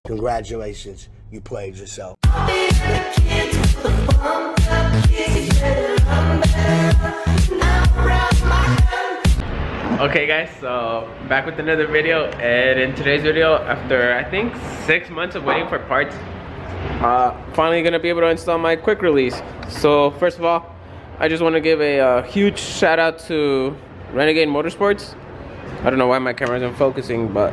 Congratulations, you played yourself. Okay guys, so back with another video, and in today's video, after I think 6 months of waiting for parts, finally gonna be able to install my quick release. So first of all, I just want to give a huge shout out to Renegade Motorsports. I don't know why my camera isn't focusing, but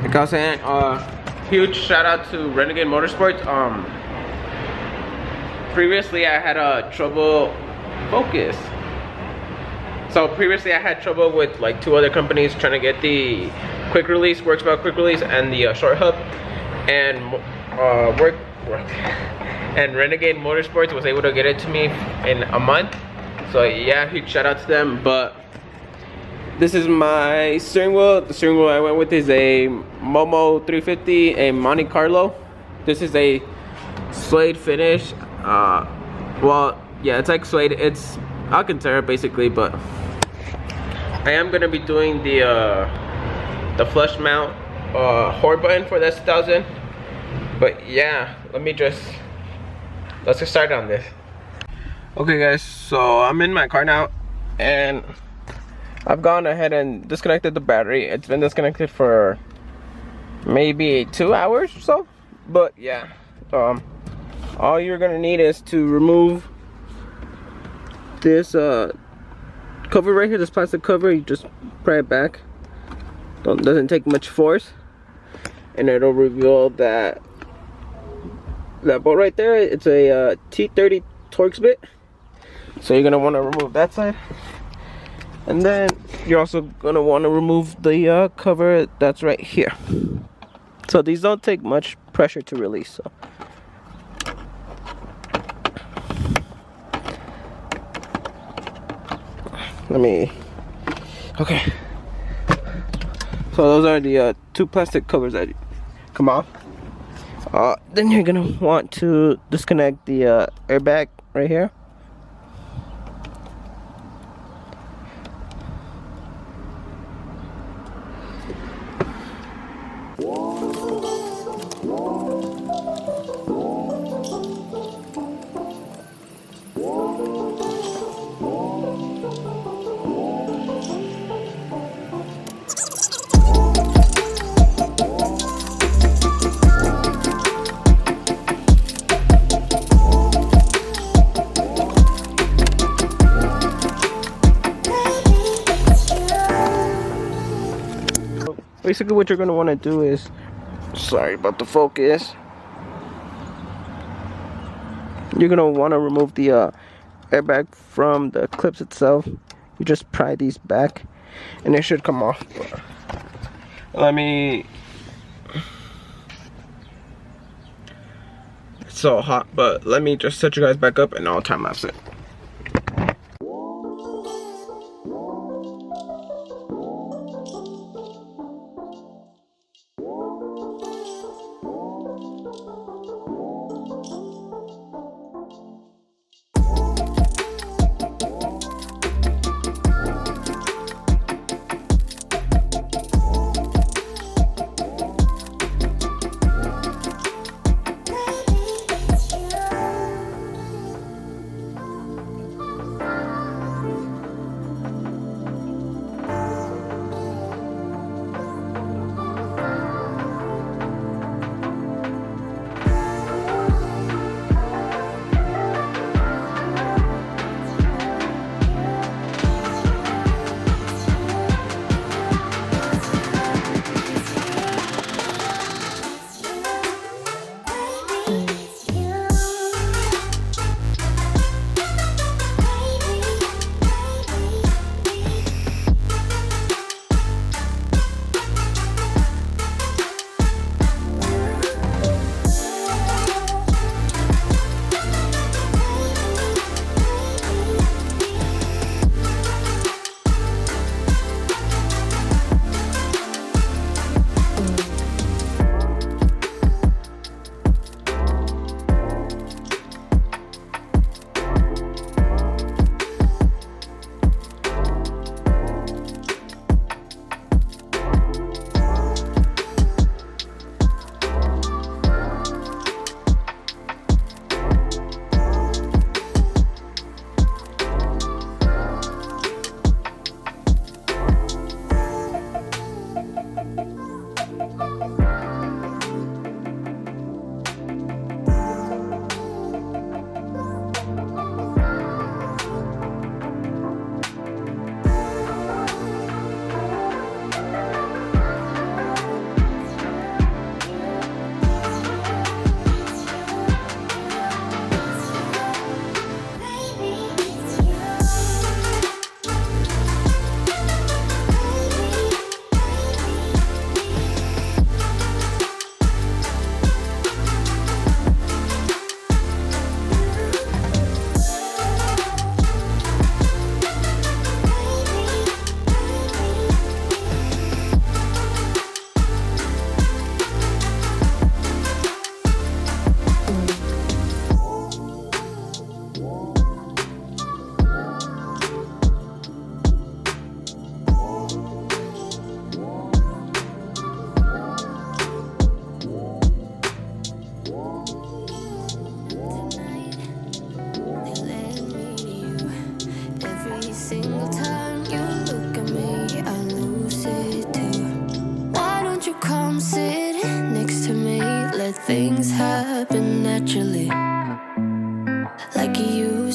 like I was saying, huge shout out to Renegade Motorsports. Previously I had trouble focus. So previously I had trouble with like 2 other companies trying to get the quick release, Works About quick release, and the short hub, and and Renegade Motorsports was able to get it to me in a month. So yeah, huge shout out to them. But this is my steering wheel. The steering wheel I went with is a Momo 350, a Monte Carlo. This is a suede finish. Well, yeah, it's like suede. It's Alcantara basically, but I am gonna be doing the flush mount horde button for the S2000. But yeah, let's get started on this. Okay guys, so I'm in my car now, and I've gone ahead and disconnected the battery. It's been disconnected for maybe 2 hours or so. But yeah, all you're gonna need is to remove this cover right here, this plastic cover. You just pry it back. Doesn't take much force, and it'll reveal that bolt right there. It's a T30 Torx bit. So you're gonna want to remove that side, and then you're also gonna want to remove the cover that's right here. So these don't take much pressure to release. So okay. So those are the 2 plastic covers that come off. Then you're gonna want to disconnect the airbag right here. Basically what you're going to want to do is, sorry about the focus, you're going to want to remove the airbag from the clips itself. You just pry these back and it should come off. It's so hot, but let me just set you guys back up and I'll time lapse it.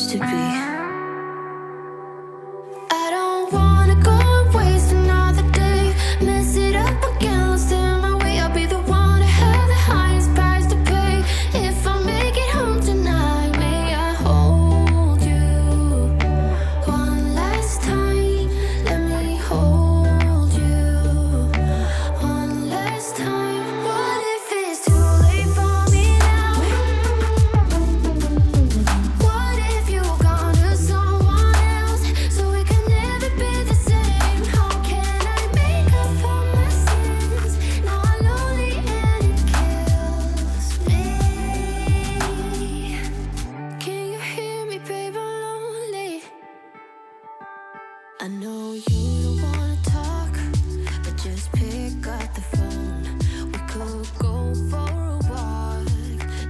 used to be. I don't wanna go and waste another day, mess it up again, lost in my way. I'll be the one to have the highest price to pay. If I make it home tonight, may I hold you one last time? Let me hold you one last time. What if it's too late for me now? What if you're gone to someone else, so we can never be the same? How can I make up for my sins? Now I'm lonely and it kills me. Can you hear me, babe? I'm lonely. I know you don't wanna talk, but just pick up the phone. We could go for a walk,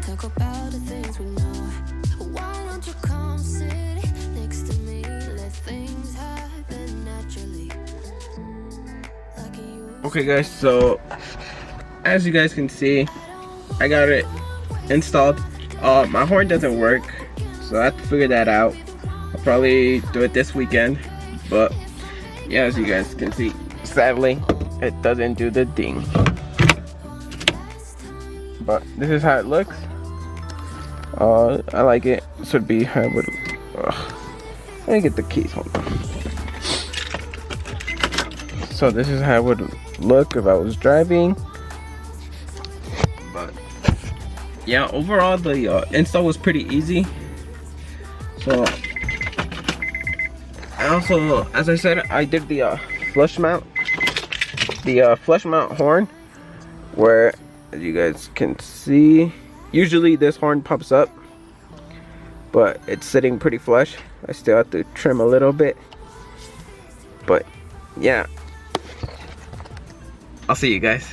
talk about the things we know. Why don't you come sit next to me? Let things happen naturally, like it used. Okay guys, so as you guys can see, I got it installed. My horn doesn't work, so I have to figure that out. I'll probably do it this weekend, but yeah, as you guys can see, sadly it doesn't do the thing. But this is how it looks. I like it. This would be how it would. Let me get the keys. Hold on. So this is how it would look if I was driving. But yeah, overall the install was pretty easy. So I also, as I said, I did the flush mount horn, where as you guys can see, usually this horn pops up, but it's sitting pretty flush. I still have to trim a little bit, but yeah, I'll see you guys.